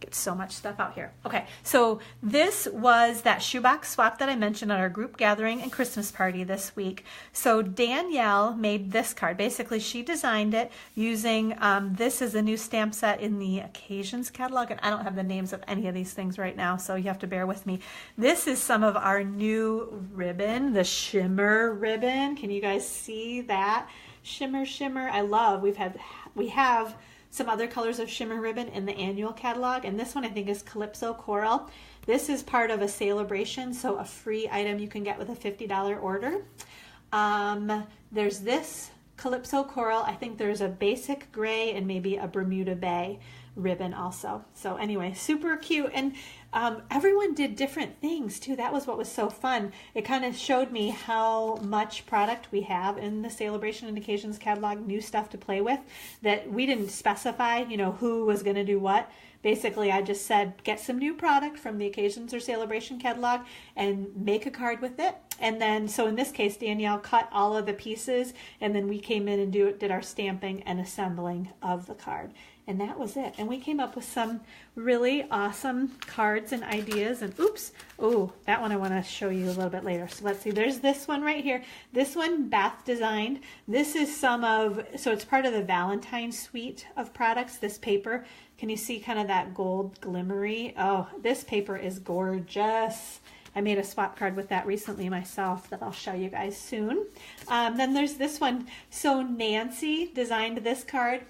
Get so much stuff out here. Okay, so this was that shoebox swap that I mentioned at our group gathering and Christmas party this week. So Danielle made this card. Basically, she designed it using, this is a new stamp set in the Occasions catalog, and I don't have the names of any of these things right now, so you have to bear with me. This is some of our new ribbon, the shimmer ribbon. Can you guys see that? Shimmer, shimmer. I love, we have some other colors of shimmer ribbon in the annual catalog, and this one I think is Calypso Coral. This is part of a celebration, so a free item you can get with a $50 order. There's this Calypso Coral. I think there's a basic gray and maybe a Bermuda Bay, ribbon also. So anyway, super cute. And everyone did different things too. That was what was so fun. It kind of showed me how much product we have in the Celebration and Occasions catalog, new stuff to play with, that we didn't specify, you know, who was going to do what. Basically, I just said, get some new product from the Occasions or Celebration catalog and make a card with it. And then, so in this case, Danielle cut all of the pieces, and then we came in and did our stamping and assembling of the card. And that was it. And we came up with some really awesome cards and ideas. And oops, oh, that one I want to show you a little bit later. So let's see, there's this one right here. This one Beth designed. This is so it's part of the Valentine's suite of products, this paper. Can you see kind of that gold glimmery? Oh, this paper is gorgeous. I made a swap card with that recently myself that I'll show you guys soon. Then there's this one. So Nancy designed this card,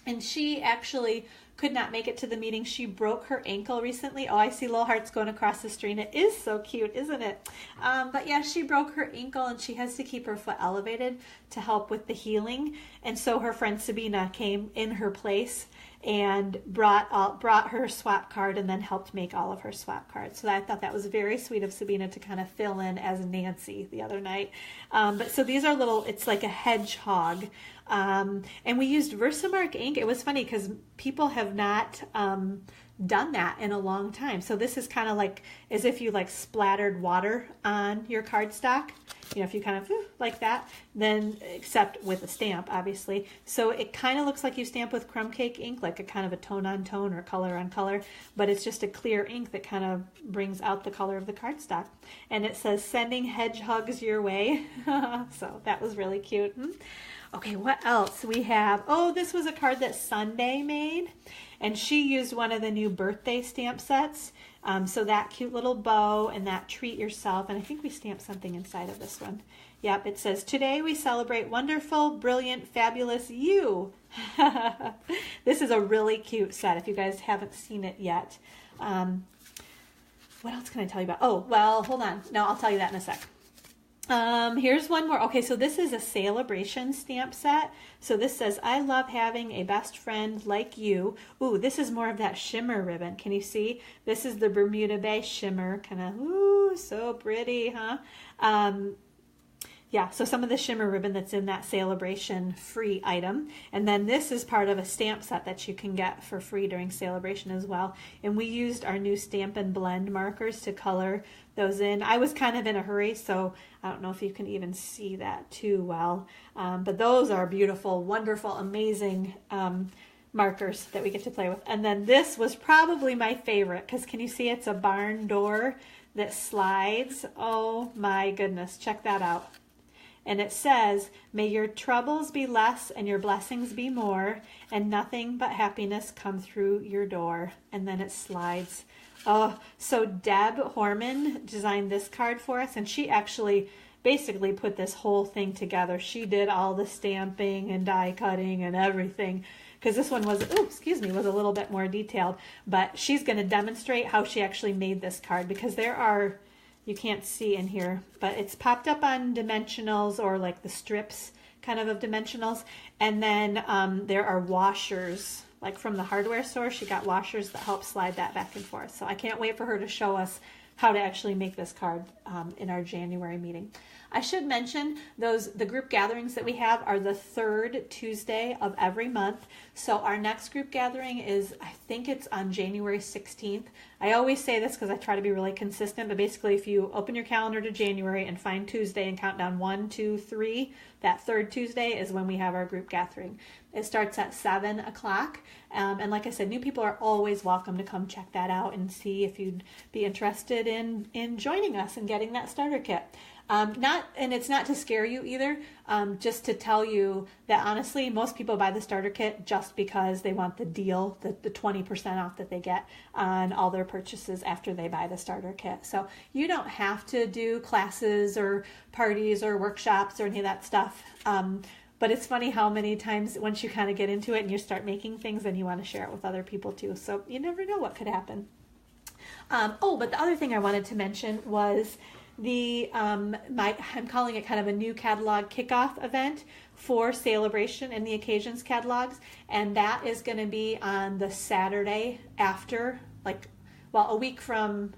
and she actually could not make it to the meeting. She broke her ankle recently. Oh, I see little hearts going across the screen. It is so cute, isn't it? But yeah, she broke her ankle, and she has to keep her foot elevated to help with the healing. And so her friend Sabina came in her place and brought her swap card and then helped make all of her swap cards. So I thought that was very sweet of Sabina to kind of fill in as Nancy the other night. But so these are little, it's like a hedgehog. And we used Versamark ink. It was funny because people have not done that in a long time. So this is kind of like as if you like splattered water on your cardstock. You know, if you kind of like that, then except with a stamp, obviously. So it kind of looks like you stamp with crumb cake ink, like a kind of a tone on tone or color on color, but it's just a clear ink that kind of brings out the color of the cardstock. And it says, sending hedgehogs your way. So that was really cute. Okay, what else we have? Oh, this was a card that Sunday made, and she used one of the new birthday stamp sets. So that cute little bow and that treat yourself, and I think we stamped something inside of this one. Yep, it says, today we celebrate wonderful, brilliant, fabulous you. This is a really cute set if you guys haven't seen it yet. What else can I tell you about? Oh, well, hold on. No, I'll tell you that in a sec. Here's one more. Okay, so this is a Celebration stamp set. So this says, I love having a best friend like you. Ooh, this is more of that shimmer ribbon. Can you see? This is the Bermuda Bay shimmer. Kind of, ooh, so pretty, huh? Yeah, so some of the shimmer ribbon that's in that Celebration free item. And then this is part of a stamp set that you can get for free during Celebration as well. And we used our new Stamp and Blend markers to color those in. I was kind of in a hurry, so I don't know if you can even see that too well. But those are beautiful, wonderful, amazing markers that we get to play with. And then this was probably my favorite, because can you see it's a barn door that slides? Oh my goodness, check that out. And it says, may your troubles be less and your blessings be more, and nothing but happiness come through your door. And then it slides. Oh, so Deb Horman designed this card for us, and she actually basically put this whole thing together. She did all the stamping and die cutting and everything, because this one was, was a little bit more detailed. But she's going to demonstrate how she actually made this card, because there are, you can't see in here, but it's popped up on dimensionals, or like the strips kind of dimensionals. And then there are washers, like from the hardware store. She got washers that help slide that back and forth. So I can't wait for her to show us how to actually make this card in our January meeting. I should mention the group gatherings that we have are the third Tuesday of every month. So our next group gathering is, I think it's on January 16th. I always say this because I try to be really consistent, but basically if you open your calendar to January and find Tuesday and count down 1, 2, 3, that third Tuesday is when we have our group gathering. It starts at 7 o'clock. And like I said, new people are always welcome to come check that out and see if you'd be interested in joining us and getting that starter kit. And it's not to scare you either, just to tell you that honestly, most people buy the starter kit just because they want the deal, the 20% off that they get on all their purchases after they buy the starter kit. So you don't have to do classes or parties or workshops or any of that stuff. But it's funny how many times once you kind of get into it and you start making things, then you want to share it with other people too. So you never know what could happen. But the other thing I wanted to mention was I'm calling it kind of a new catalog kickoff event for Celebration and the Occasions catalogs, and that is going to be on the Saturday after, a week from,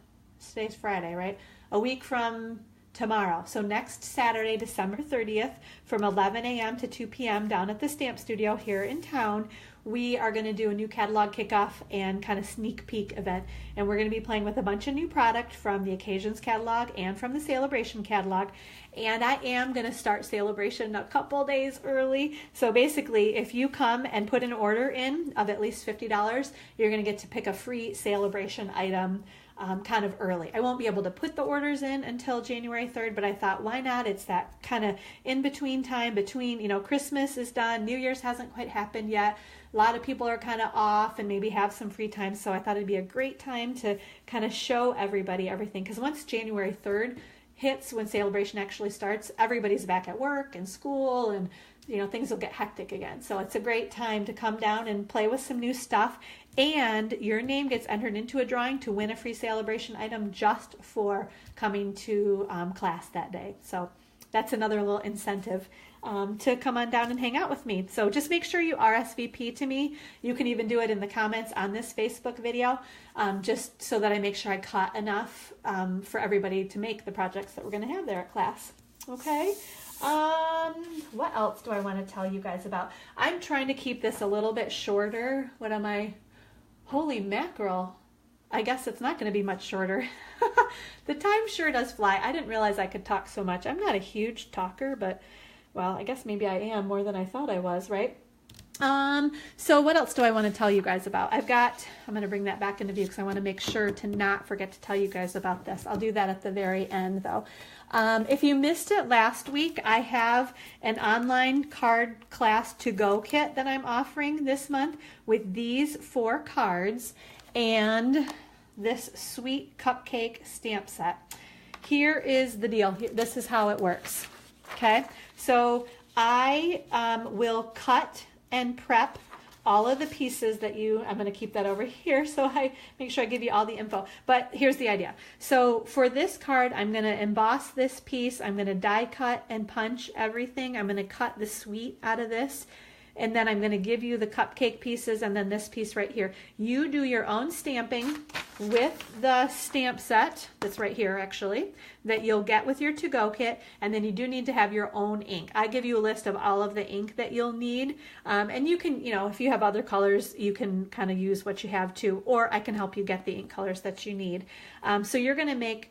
today's Friday, right? A week from tomorrow. So next Saturday, December 30th, from 11 a.m. to 2 p.m. down at the Stamp Studio here in town, we are going to do a new catalog kickoff and kind of sneak peek event. And we're going to be playing with a bunch of new product from the Occasions catalog and from the Celebration catalog. And I am going to start Celebration a couple days early. So basically, if you come and put an order in of at least $50, you're going to get to pick a free Celebration item kind of early. I won't be able to put the orders in until January 3rd, but I thought, why not? It's that kind of in-between time between, Christmas is done, New Year's hasn't quite happened yet. A lot of people are kind of off and maybe have some free time, so I thought it'd be a great time to kind of show everybody everything, because once January 3rd hits, when Celebration actually starts, everybody's back at work and school, and things will get hectic again. So it's a great time to come down and play with some new stuff, and your name gets entered into a drawing to win a free Celebration item just for coming to class that day. So that's another little incentive to come on down and hang out with me. So just make sure you RSVP to me. You can even do it in the comments on this Facebook video, just so that I make sure I caught enough for everybody to make the projects that we're going to have there at class. Okay. What else do I want to tell you guys about? I'm trying to keep this a little bit shorter. What am I? Holy mackerel. I guess it's not going to be much shorter. The time sure does fly. I didn't realize I could talk so much. I'm not a huge talker, but well, I guess maybe I am more than I thought I was, right? So what else do I want to tell you guys about? I'm going to bring that back into view because I want to make sure to not forget to tell you guys about this. I'll do that at the very end though. If you missed it last week, I have an online card class to-go kit that I'm offering this month with these 4 cards and this sweet cupcake stamp set. Here is the deal. This is how it works. Okay, so I will cut and prep all of the pieces that I'm going to keep that over here so I make sure I give you all the info. But here's the idea. So for this card, I'm going to emboss this piece. I'm going to die cut and punch everything. I'm going to cut the sweet out of this. And then I'm going to give you the cupcake pieces and then this piece right here. You do your own stamping with the stamp set that's right here actually that you'll get with your to-go kit, and then you do need to have your own ink. I give you a list of all of the ink that you'll need, and you can, if you have other colors, you can kind of use what you have too, or I can help you get the ink colors that you need. So you're going to make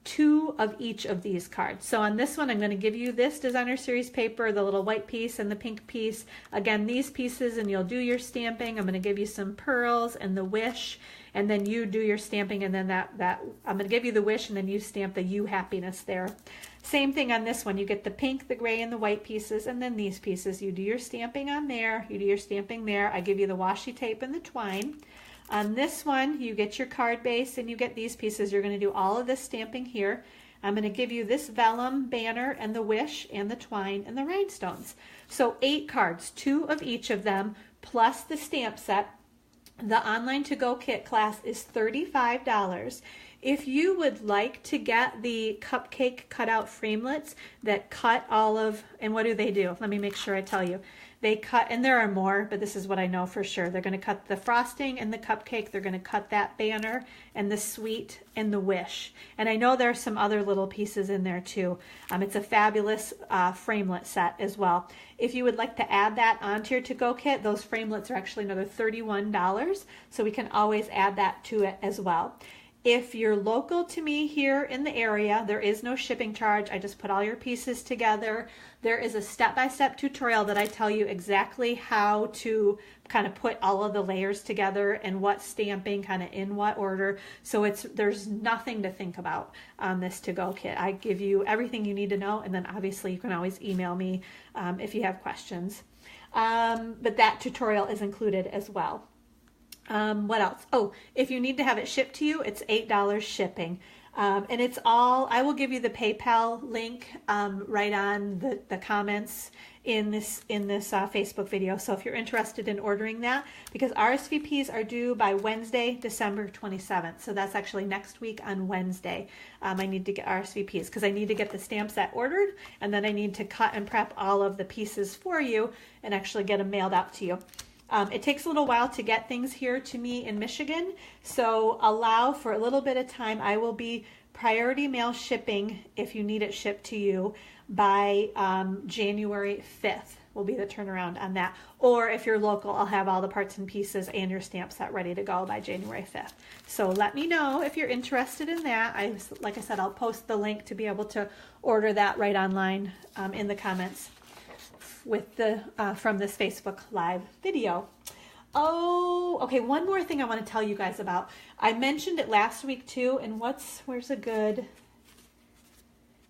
2 of each of these cards. So on this one, I'm going to give you this designer series paper, the little white piece and the pink piece. Again, these pieces, and you'll do your stamping. I'm going to give you some pearls and the wish, and then you do your stamping, and then I'm going to give you the wish, and then you stamp the you happiness there. Same thing on this one. You get the pink, the gray, and the white pieces, and then these pieces. You do your stamping on there. You do your stamping there. I give you the washi tape and the twine. On this one, you get your card base and you get these pieces. You're going to do all of this stamping here. I'm going to give you this vellum banner and the wish and the twine and the rhinestones. So 8 cards, 2 of each of them, plus the stamp set. The online to-go kit class is $35. If you would like to get the cupcake cutout framelits that cut all of, and what do? Let me make sure I tell you. They cut, and there are more, but this is what I know for sure. They're going to cut the frosting and the cupcake. They're going to cut that banner and the sweet and the wish. And I know there are some other little pieces in there too. It's a fabulous framelit set as well. If you would like to add that onto your to-go kit, those framelits are actually another $31, so we can always add that to it as well. If you're local to me here in the area, there is no shipping charge. I just put all your pieces together. There is a step-by-step tutorial that I tell you exactly how to kind of put all of the layers together and what stamping kind of in what order. So there's nothing to think about on this to-go kit. I give you everything you need to know, and then obviously you can always email me if you have questions. But that tutorial is included as well. What else? Oh, if you need to have it shipped to you, it's $8 shipping. And it's all, I will give you the PayPal link right on the comments in this Facebook video. So if you're interested in ordering that, because RSVPs are due by Wednesday, December 27th. So that's actually next week on Wednesday. I need to get RSVPs because I need to get the stamp set ordered, and then I need to cut and prep all of the pieces for you and actually get them mailed out to you. It takes a little while to get things here to me in Michigan, so allow for a little bit of time. I will be priority mail shipping if you need it shipped to you by January 5th will be the turnaround on that. Or if you're local, I'll have all the parts and pieces and your stamp set ready to go by January 5th. So let me know if you're interested in that. Like I said, I'll post the link to be able to order that right online in the comments with the from this Facebook Live video. Oh, okay, one more thing I want to tell you guys about. I mentioned it last week too, and where's a good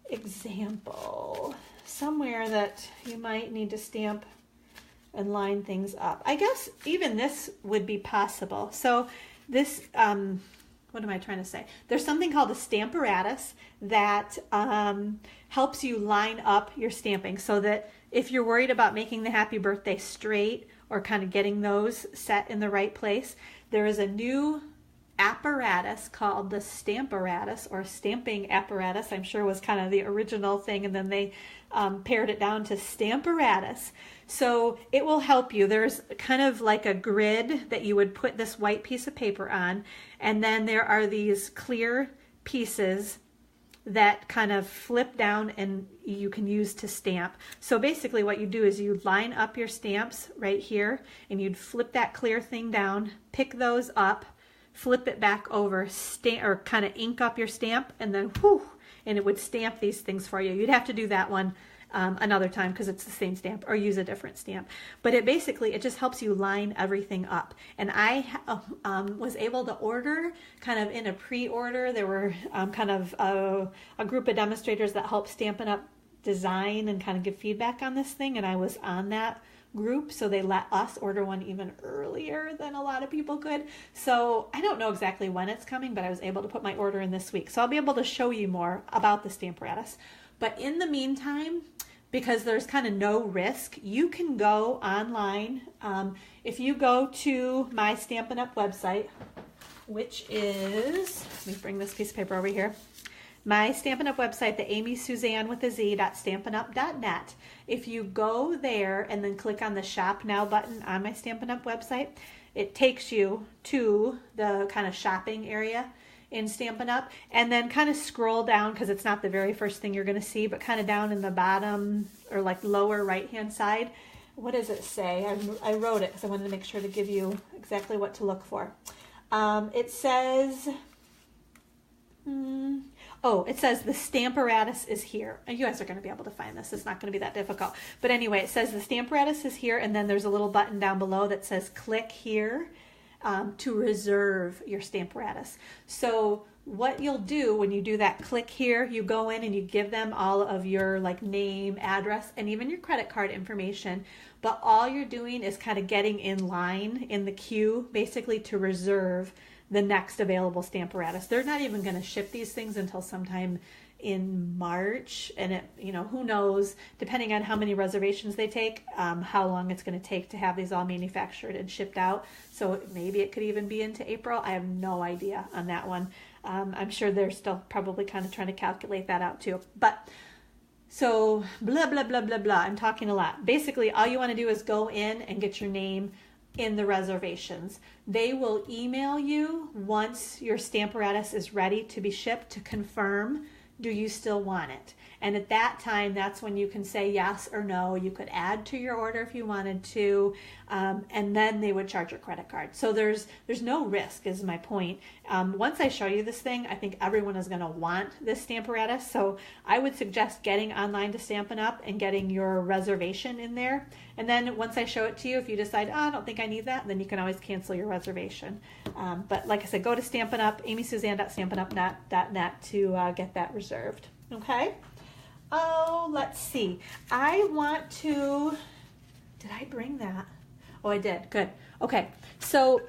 example? Somewhere that you might need to stamp and line things up. I guess even this would be possible. So this, what am I trying to say? There's something called a stamp Aratus that helps you line up your stamping so that if you're worried about making the happy birthday straight or kind of getting those set in the right place, there is a new apparatus called the stamp Aratus, or stamping apparatus. I'm sure was kind of the original thing, and then they pared it down to stamp Aratus. So it will help you. There's kind of like a grid that you would put this white piece of paper on, and then there are these clear pieces that kind of flip down and you can use to stamp. So basically what you do is you line up your stamps right here, and you'd flip that clear thing down, pick those up, flip it back over, or kind of ink up your stamp, and then whoo, and it would stamp these things for you. You'd have to do that one another time because it's the same stamp, or use a different stamp. But it basically, it just helps you line everything up. And I was able to order kind of in a pre-order. There were kind of a group of demonstrators that helped Stampin' Up! Design and kind of give feedback on this thing, and I was on that group, so they let us order one even earlier than a lot of people could. So I don't know exactly when it's coming, but I was able to put my order in this week. So I'll be able to show you more about the stamp Aratus. But in the meantime, because there's kind of no risk, you can go online. If you go to my Stampin' Up! Website, which is, let me bring this piece of paper over here. My Stampin' Up! Website, the Amy Suzanne with a Z.stampinup.net. If you go there and then click on the Shop Now button on my Stampin' Up! Website, it takes you to the kind of shopping area in Stampin' Up! And then kind of scroll down, because it's not the very first thing you're going to see, but kind of down in the bottom or like lower right hand side. What does it say? I wrote it because I wanted to make sure to give you exactly what to look for. It says... Oh, it says the stamp Aratus is here. And you guys are going to be able to find this. It's not going to be that difficult. But anyway, it says the stamp Aratus is here, and then there's a little button down below that says click here to reserve your stamp Aratus. So what you'll do when you do that click here, you go in and you give them all of your like name, address, and even your credit card information. But all you're doing is kind of getting in line in the queue, basically to reserve the next available stamp Aratus. They're not even going to ship these things until sometime in March, and it, you know, who knows, depending on how many reservations they take, how long it's going to take to have these all manufactured and shipped out. So maybe it could even be into April. I have no idea on that one. I'm sure they're still probably kind of trying to calculate that out too. But so blah, blah, blah, blah, blah. I'm talking a lot. Basically, all you want to do is go in and get your name in the reservations. They will email you once your stamp Aratus is ready to be shipped to confirm, do you still want it? And at that time, that's when you can say yes or no. You could add to your order if you wanted to, and then they would charge your credit card. So there's no risk, is my point. Once I show you this thing, I think everyone is going to want this stamp Aratus. So I would suggest getting online to Stampin' Up! And getting your reservation in there. And then once I show it to you, if you decide, oh, I don't think I need that, then you can always cancel your reservation. But like I said, go to Stampin' Up, amysuzanne.stampinup.net to get that reserved. Okay? Oh, let's see. I want to, did I bring that? Oh, I did. Good. Okay. So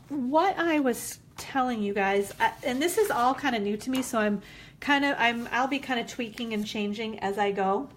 what I was telling you guys, and this is all kind of new to me, so I'll be kind of tweaking and changing as I go.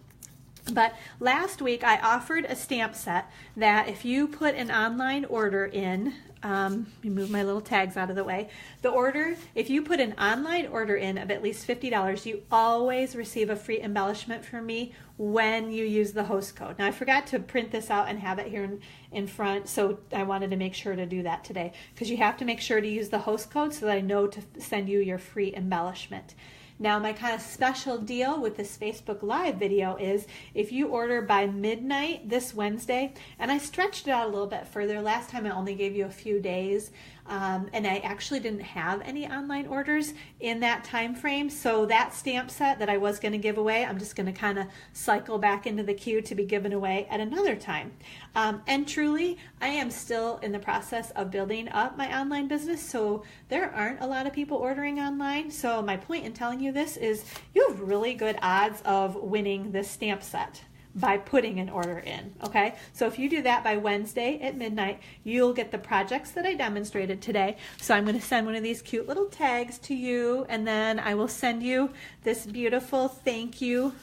But last week I offered a stamp set that if you put an online order in, let me move my little tags out of the way. If you put an online order in of at least $50, you always receive a free embellishment from me when you use the host code. Now I forgot to print this out and have it here in front, so I wanted to make sure to do that today, because you have to make sure to use the host code so that I know to send you your free embellishment. Now, my kind of special deal with this Facebook Live video is if you order by midnight this Wednesday, and I stretched it out a little bit further. Last time I only gave you a few days, and I actually didn't have any online orders in that time frame. So that stamp set that I was going to give away, I'm just going to kind of cycle back into the queue to be given away at another time. And truly, I am still in the process of building up my online business, so there aren't a lot of people ordering online. So my point in telling you this is you have really good odds of winning this stamp set by putting an order in, okay? So if you do that by Wednesday at midnight, you'll get the projects that I demonstrated today. So I'm going to send one of these cute little tags to you, and then I will send you this beautiful thank you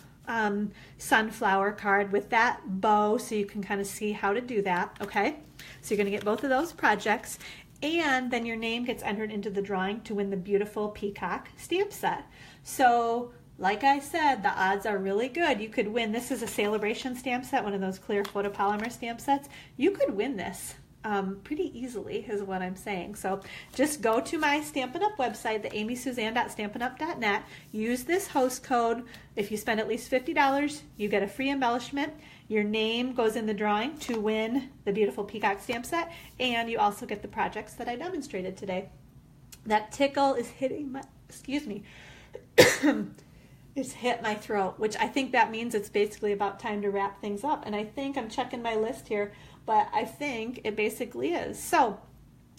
sunflower card with that bow, so you can kind of see how to do that, okay? So you're going to get both of those projects, and then your name gets entered into the drawing to win the beautiful peacock stamp set. So like I said, the odds are really good. You could win. This is a celebration stamp set, one of those clear photopolymer stamp sets. You could win this pretty easily is what I'm saying. So just go to my Stampin' Up website, the amysuzanne.stampinup.net. Use this host code. If you spend at least $50, you get a free embellishment. Your name goes in the drawing to win the beautiful peacock stamp set, and you also get the projects that I demonstrated today. That tickle is hitting my, excuse me, it's hit my throat, which I think that means it's basically about time to wrap things up. And I think I'm checking my list here, but I think it basically is. So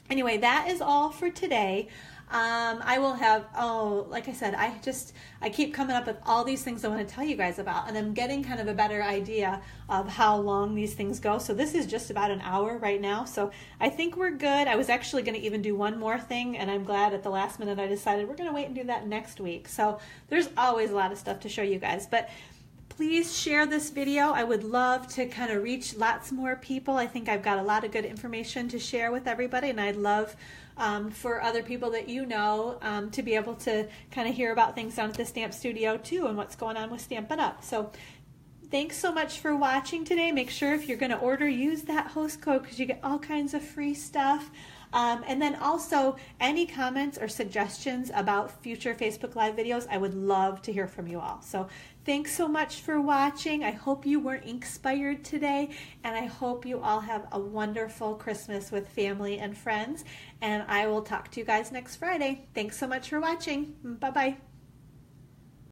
anyway, that is all for today. I will have, like I said, I keep coming up with all these things I want to tell you guys about, and I'm getting kind of a better idea of how long these things go. So this is just about an hour right now, so I think we're good. I was actually going to even do one more thing, and I'm glad at the last minute I decided we're going to wait and do that next week. So there's always a lot of stuff to show you guys, but please share this video. I would love to kind of reach lots more people. I think I've got a lot of good information to share with everybody, and I'd love for other people that you know to be able to kind of hear about things down at the Stamp Studio too, and what's going on with Stampin' Up. So thanks so much for watching today. Make sure if you're going to order, use that host code, because you get all kinds of free stuff. And then also any comments or suggestions about future Facebook Live videos, I would love to hear from you all. So thanks so much for watching. I hope you were inspired today, and I hope you all have a wonderful Christmas with family and friends, and I will talk to you guys next Friday. Thanks so much for watching. Bye-bye.